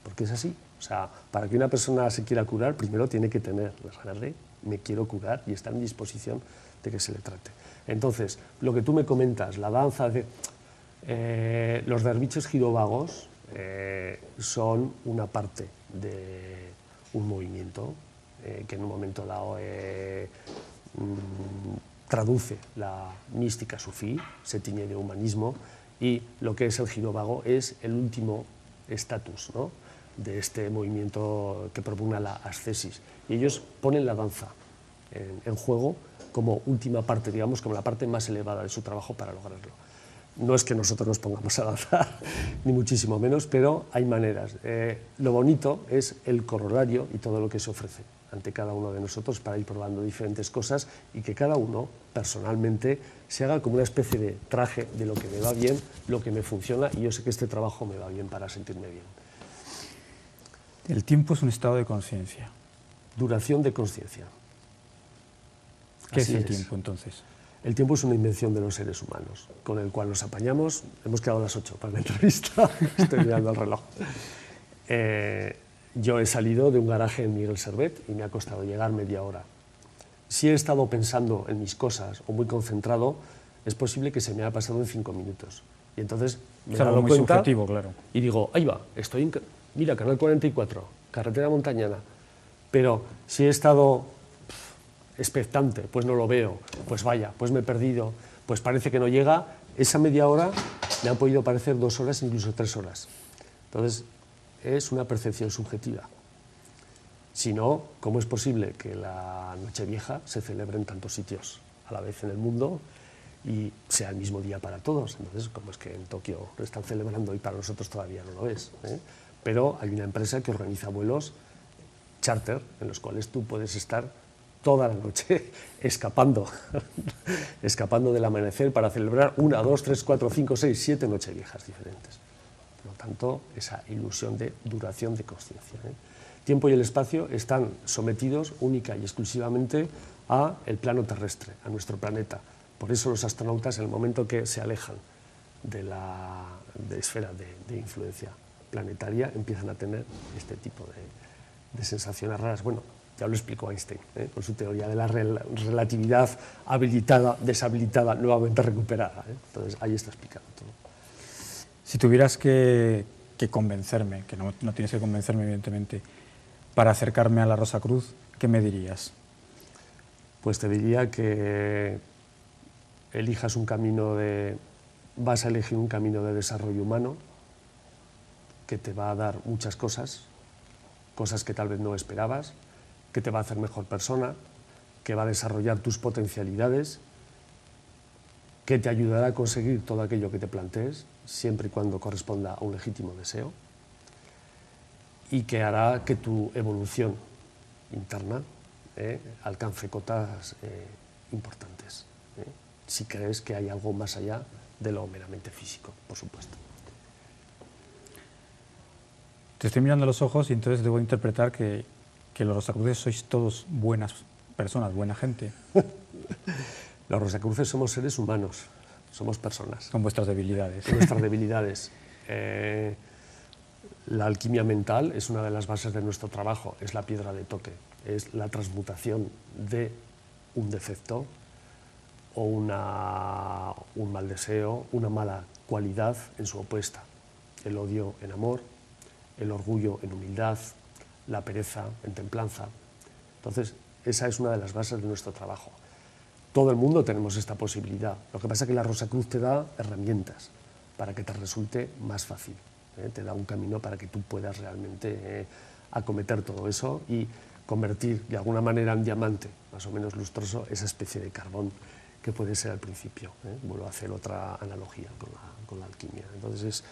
porque es así. O sea, para que una persona se quiera curar, primero tiene que tener las ganas de me quiero curar y estar en disposición de que se le trate. Entonces, lo que tú me comentas, la danza de los derviches girovagos son una parte de un movimiento que en un momento dado traduce la mística sufí, se tiñe de humanismo, y lo que es el girovago es el último estatus, ¿no?, de este movimiento que propugna la ascesis. Y ellos ponen la danza en juego como última parte, digamos, como la parte más elevada de su trabajo para lograrlo. No es que nosotros nos pongamos a danzar, ni muchísimo menos, pero hay maneras. Lo bonito es el corolario y todo lo que se ofrece ante cada uno de nosotros para ir probando diferentes cosas y que cada uno personalmente se haga como una especie de traje de lo que me va bien, lo que me funciona, y yo sé que este trabajo me va bien para sentirme bien. El tiempo es un estado de conciencia. Duración de conciencia. ¿Qué es el tiempo, entonces? El tiempo es una invención de los seres humanos, con el cual nos apañamos. Hemos quedado a las 8 para la entrevista, estoy mirando el reloj. Yo he salido de un garaje en Miguel Servet y me ha costado llegar media hora. Si he estado pensando en mis cosas o muy concentrado, es posible que se me haya pasado en 5 minutos. Y entonces me he dado muy cuenta subjetivo, claro. Y digo, ahí va, estoy en, mira, Canal 44, carretera montañana. Pero si he estado expectante, pues no lo veo, pues vaya, pues me he perdido, pues parece que no llega, esa media hora me han podido parecer 2 horas, incluso 3 horas. Entonces, es una percepción subjetiva. Si no, ¿cómo es posible que la Nochevieja se celebre en tantos sitios a la vez en el mundo y sea el mismo día para todos? Entonces, ¿cómo es que en Tokio lo están celebrando y para nosotros todavía no lo es? Pero hay una empresa que organiza vuelos charter en los cuales tú puedes estar toda la noche escapando del amanecer para celebrar 1, 2, 3, 4, 5, 6, 7 Nocheviejas diferentes. Por lo tanto, esa ilusión de duración de conciencia. Tiempo y el espacio están sometidos única y exclusivamente a el plano terrestre, a nuestro planeta. Por eso los astronautas, en el momento que se alejan de la esfera de influencia planetaria, empiezan a tener este tipo de sensaciones raras. Bueno, ya lo explicó Einstein, con su teoría de la relatividad habilitada, deshabilitada, nuevamente recuperada. Entonces, ahí está explicado todo. Si tuvieras que convencerme, que no tienes que convencerme evidentemente, para acercarme a la Rosacruz, ¿qué me dirías? Pues te diría que elijas un camino vas a elegir un camino de desarrollo humano que te va a dar muchas cosas que tal vez no esperabas, que te va a hacer mejor persona, que va a desarrollar tus potencialidades, que te ayudará a conseguir todo aquello que te plantees, siempre y cuando corresponda a un legítimo deseo, y que hará que tu evolución interna alcance cotas importantes, si crees que hay algo más allá de lo meramente físico, por supuesto. Te estoy mirando a los ojos y entonces debo interpretar que los Rosacruces sois todos buenas personas, buena gente. Los Rosacruces somos seres humanos, somos personas. Con vuestras debilidades. Con nuestras debilidades. La alquimia mental es una de las bases de nuestro trabajo, es la piedra de toque, es la transmutación de un defecto o un mal deseo, una mala cualidad en su opuesta. El odio en amor, el orgullo en humildad, la pereza en templanza. Entonces, esa es una de las bases de nuestro trabajo. Todo el mundo tenemos esta posibilidad. Lo que pasa es que la Rosacruz te da herramientas para que te resulte más fácil. Te da un camino para que tú puedas realmente acometer todo eso y convertir de alguna manera en diamante, más o menos lustroso, esa especie de carbón que puede ser al principio. Vuelvo a hacer otra analogía con la alquimia. Entonces es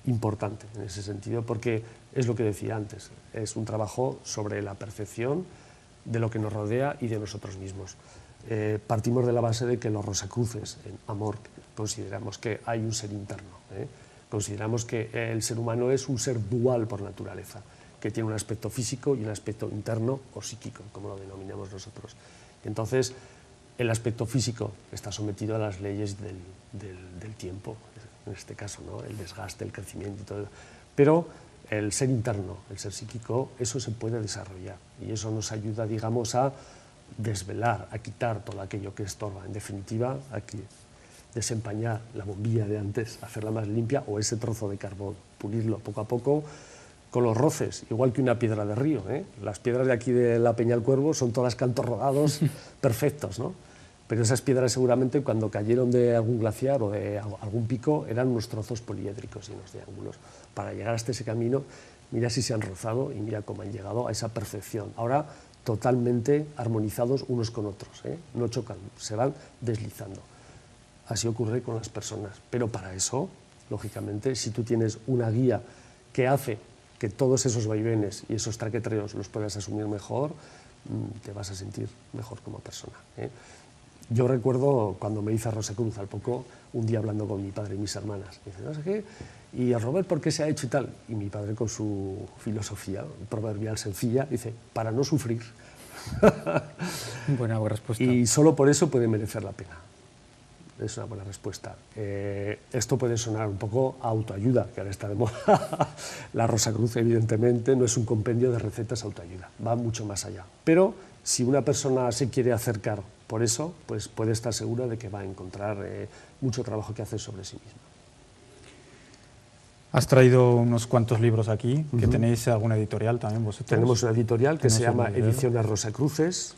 importante en ese sentido porque es lo que decía antes, es un trabajo sobre la percepción de lo que nos rodea y de nosotros mismos. Partimos de la base de que los Rosacruces, en Amor, consideramos que hay un ser interno. Consideramos que el ser humano es un ser dual por naturaleza, que tiene un aspecto físico y un aspecto interno o psíquico, como lo denominamos nosotros. Entonces, el aspecto físico está sometido a las leyes del tiempo, en este caso, ¿no? El desgaste, el crecimiento y todo. Pero el ser interno, el ser psíquico, eso se puede desarrollar y eso nos ayuda, digamos, a desvelar, a quitar todo aquello que estorba. En definitiva, a desempañar la bombilla de antes, hacerla más limpia, o ese trozo de carbón, pulirlo poco a poco con los roces, igual que una piedra de río. Las piedras de aquí de la Peña del Cuervo son todas cantos rodados perfectos, ¿no? Pero esas piedras seguramente cuando cayeron de algún glaciar o de algún pico eran unos trozos poliédricos llenos de ángulos. Para llegar hasta ese camino, mira si se han rozado y mira cómo han llegado a esa perfección. Ahora totalmente armonizados unos con otros, no chocan, se van deslizando. Así ocurre con las personas, pero para eso, lógicamente, si tú tienes una guía que hace que todos esos vaivenes y esos traquetreos los puedas asumir mejor, te vas a sentir mejor como persona. Yo recuerdo cuando me hice Rosacruz al poco, un día hablando con mi padre y mis hermanas, me dice, no sé qué, y a Robert, ¿por qué se ha hecho y tal? Y mi padre con su filosofía proverbial sencilla, dice, para no sufrir. Buena respuesta. Y solo por eso puede merecer la pena. Es una buena respuesta. Esto puede sonar un poco a autoayuda, que ahora está de moda. La Rosacruz, evidentemente, no es un compendio de recetas autoayuda, va mucho más allá. Pero si una persona se quiere acercar por eso, pues puede estar segura de que va a encontrar mucho trabajo que hacer sobre sí misma. Has traído unos cuantos libros aquí, que tenéis alguna editorial también vosotros. Tenemos una editorial que se llama Ediciones Rosacruces.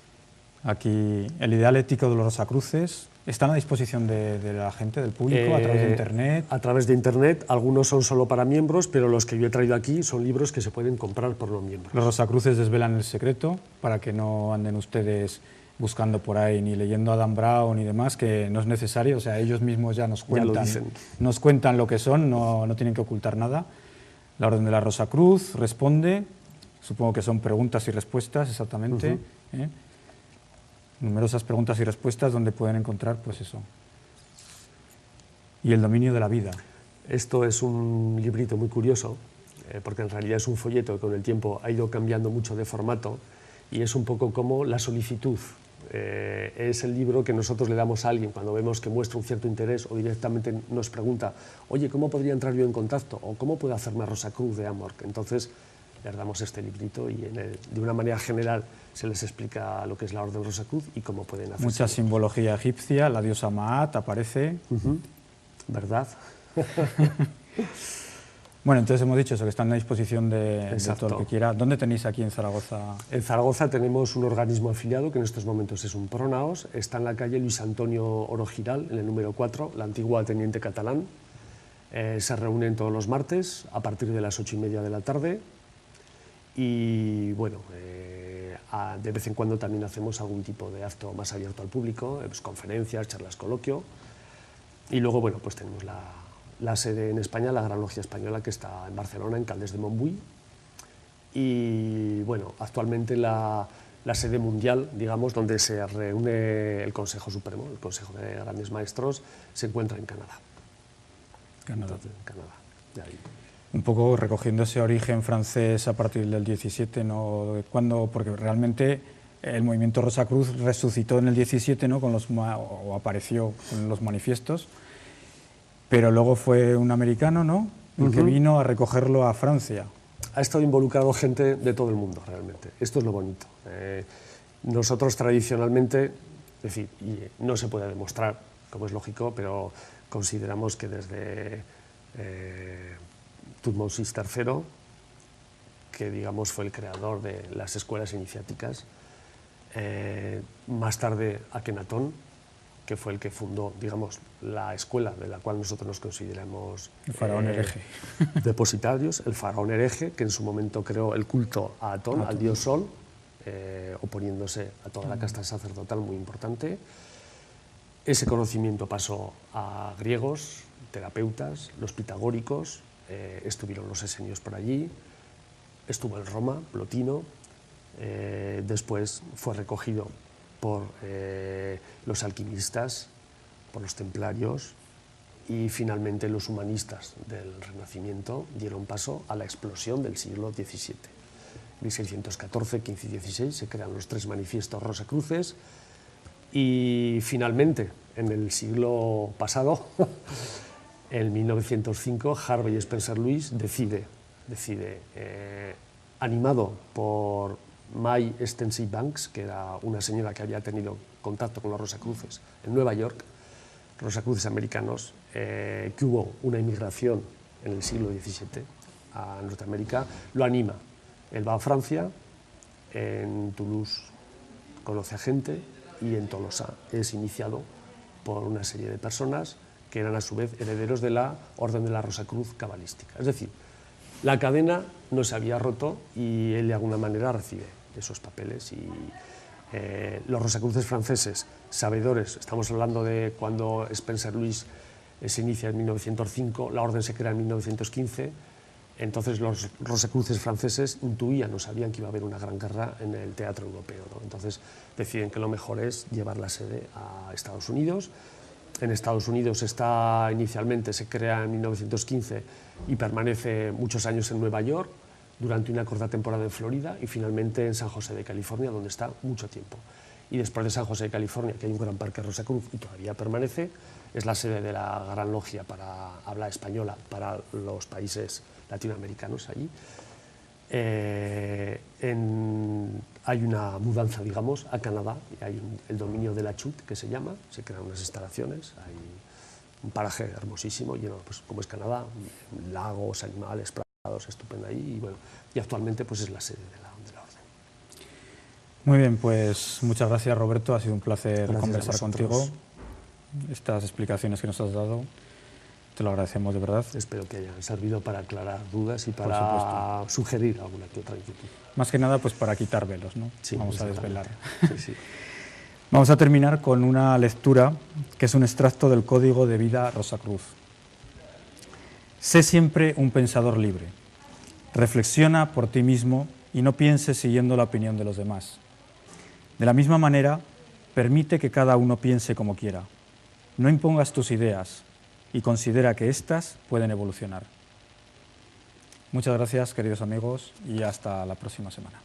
Aquí, el ideal ético de los Rosacruces. ¿Están a disposición de la gente, del público, a través de Internet? A través de Internet. Algunos son solo para miembros, pero los que yo he traído aquí son libros que se pueden comprar por no miembros. Los Rosacruces desvelan el secreto para que no anden ustedes buscando por ahí ni leyendo a Dan Brown y demás, que no es necesario. O sea, ellos mismos ya nos cuentan lo que son, no tienen que ocultar nada. La Orden de la Rosacruz responde, supongo que son preguntas y respuestas exactamente. Numerosas preguntas y respuestas donde pueden encontrar, pues eso. Y el dominio de la vida. Esto es un librito muy curioso, porque en realidad es un folleto que con el tiempo ha ido cambiando mucho de formato y es un poco como la solicitud. Es el libro que nosotros le damos a alguien cuando vemos que muestra un cierto interés o directamente nos pregunta, oye, ¿cómo podría entrar yo en contacto? O ¿cómo puedo hacerme Rosacruz de Amor? Entonces les damos este librito y de una manera general se les explica lo que es la Orden Rosacruz y cómo pueden hacerlo. Mucha simbología egipcia, la diosa Maat aparece. ¿Verdad? Bueno, entonces hemos dicho eso, que están a disposición de todo lo que quiera. ¿Dónde tenéis aquí en Zaragoza? En Zaragoza tenemos un organismo afiliado que en estos momentos es un Pronaos. Está en la calle Luis Antonio Orogiral, en el número 4, la antigua Teniente Catalán. Se reúnen todos los martes a partir de las 8:30 de la tarde. Y bueno, de vez en cuando también hacemos algún tipo de acto más abierto al público, pues conferencias, charlas, coloquio. Y luego, bueno, pues tenemos la sede en España, la Gran Logia Española, que está en Barcelona, en Caldes de Montbui. Y bueno, actualmente la sede mundial, digamos, donde se reúne el Consejo Supremo, el Consejo de Grandes Maestros, se encuentra en Canadá. Entonces, en Canadá, de ahí. Un poco recogiendo ese origen francés a partir del 17, ¿no? Porque realmente el movimiento Rosacruz resucitó en el 17, ¿no? O apareció con los manifiestos, pero luego fue un americano, ¿no? El que vino a recogerlo a Francia. Ha estado involucrado gente de todo el mundo, realmente. Esto es lo bonito. Nosotros tradicionalmente Es decir, y no se puede demostrar, como es lógico, pero consideramos que desde Thutmose III, que digamos fue el creador de las escuelas iniciáticas, más tarde Akenatón, que fue el que fundó, digamos, la escuela de la cual nosotros nos consideramos el faraón hereje, depositarios, el faraón hereje, que en su momento creó el culto a Atón, al dios Sol, oponiéndose a toda la casta sacerdotal, muy importante. Ese conocimiento pasó a griegos, terapeutas, los pitagóricos, estuvieron los esenios por allí, estuvo en Roma, Plotino, después fue recogido por los alquimistas, por los templarios, y finalmente los humanistas del Renacimiento dieron paso a la explosión del siglo XVII. En 1614, 15 y 16 se crean los 3 manifiestos rosacruces, y finalmente, en el siglo pasado, en 1905, Harvey Spencer Lewis decide animado por May Stensey Banks, que era una señora que había tenido contacto con los Rosacruces en Nueva York, Rosacruces americanos, que hubo una inmigración en el siglo XVII a Norteamérica, lo anima. Él va a Francia, en Toulouse conoce a gente y en Tolosa es iniciado por una serie de personas que eran a su vez herederos de la Orden de la Rosacruz cabalística. Es decir, la cadena no se había roto y él de alguna manera recibe esos papeles, y los Rosacruces franceses, sabedores, estamos hablando de cuando Spencer Lewis se inicia en 1905, la orden se crea en 1915, entonces los Rosacruces franceses intuían o sabían que iba a haber una gran guerra en el teatro europeo, ¿no? Entonces deciden que lo mejor es llevar la sede a Estados Unidos. En Estados Unidos inicialmente se crea en 1915 y permanece muchos años en Nueva York, durante una corta temporada en Florida y finalmente en San José de California, donde está mucho tiempo. Y después de San José de California, que hay un gran parque Rosacruz y todavía permanece, es la sede de la Gran Logia para habla española para los países latinoamericanos allí. Hay una mudanza, digamos, a Canadá, y hay el dominio de la Chute, que se llama, se crean unas instalaciones, hay un paraje hermosísimo, lleno, pues, como es Canadá, lagos, animales, prados, estupendo ahí, y bueno, y actualmente pues es la sede de la orden. Muy bien, pues muchas gracias, Roberto, ha sido un placer conversar contigo, estas explicaciones que nos has dado. Te lo agradecemos de verdad. Espero que hayan servido para aclarar dudas y para sugerir alguna que otra inquietud. Más que nada, pues para quitar velos, ¿no? Sí, vamos a desvelar. Sí, sí. Vamos a terminar con una lectura que es un extracto del Código de Vida Rosacruz. Sé siempre un pensador libre. Reflexiona por ti mismo y no pienses siguiendo la opinión de los demás. De la misma manera, permite que cada uno piense como quiera. No impongas tus ideas y considera que éstas pueden evolucionar. Muchas gracias, queridos amigos, y hasta la próxima semana.